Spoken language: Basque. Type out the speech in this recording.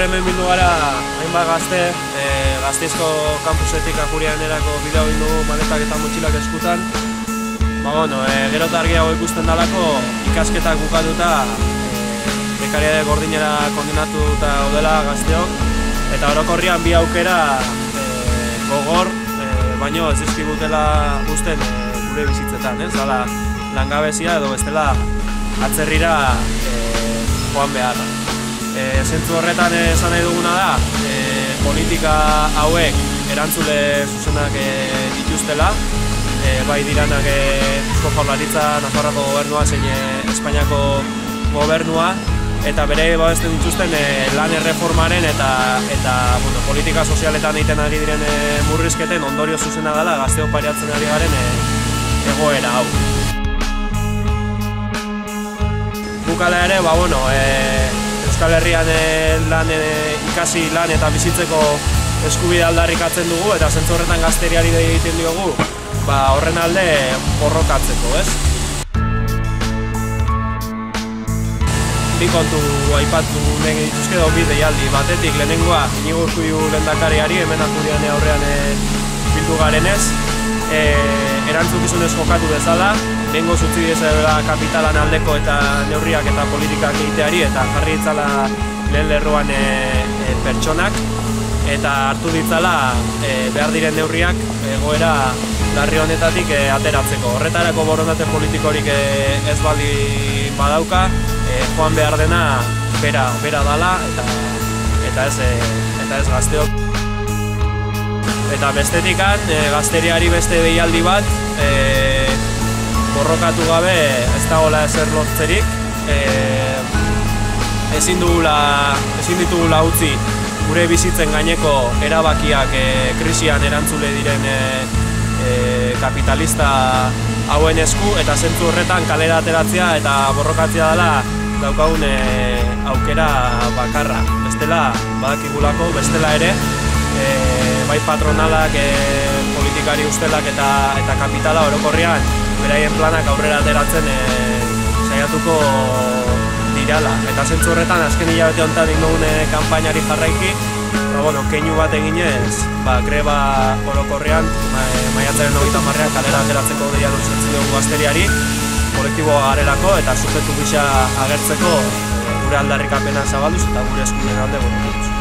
hemen bildu gara hainbat gazte, Gasteizko kampusetik Ajurianerako bidea egin dugu maletak eta motxilak eskutan. Gero eta argiago ikusten dalako ikasketak bukatuta bekariade gordinera kondenatuta gaudela gazteok, eta orokorrian bi aukera gogor, baino ez dizkigutela uzten gure bizitzetan, zala langabezia edo bestela atzerrira joan beharra. Zentzu horretan esan nahi duguna da, politika hauek erantzule zuzenak dituztela, bai diranak Eusko Jaurlaritza, Nafarroako gobernua zein Espainiako gobernua, eta bere babesten dituzten lan erreformaren eta politika sozialetan egiten ari diren murrizketen ondorio zuzena dela gazteok pairatzen ari garen egoera hau. Bukala ere, Euskal Herrian ikasi lan eta bizitzeko eskubidea aldarrikatzen dugu, eta zentzu horretan gazteriari egiten diogu horren alde borrokatzeko, ez? Bi kontu aipatu nahi dituzke dago bi deialdi. Batetik lehenengoa Inigo Urkullu lehendakariari hemen Ajuriane aurrean bildu garenez, erantzukizunez jokatu bezala, lehengo zutzi dezala kapitalan aldeko eta neurriak eta politikak egiteari eta jarri ditzala lehen lerroan pertsonak, eta hartu ditzala behar diren neurriak egoera larri honetatik ateratzeko. Horretarako borondate politikorik ez bali badauka, joan behar dena bera dala eta ez gazteok. Eta bestetikan, gazteriari beste deialdi bat, borrokatu gabe ez dagoela ezer lortzerik, ezin ditugula utzi gure bizitzen gaineko erabakiak krisian erantzule diren kapitalista hauen esku, eta zentzu horretan kalera ateratzea eta borrokatzea dela daukagun aukera bakarra. Bestela badakigulako, bestela ere, bai patronalak, politikari ustelak eta kapitala orokorrean beraien planak aurrera ateratzen saiatuko dirala. Eta zentzu horretan, azken hilabete honetan ingogun kanpainari jarraiki, keinu bat eginez, greba orokorrean, maiatzaren 30ean kalera ateratzeko deia luzentzen dugu gazteriari, kolektiboa garelako eta subjektu gisa agertzeko gure aldarrikapena zabalduz eta gure eskubideen alde borrokatuz.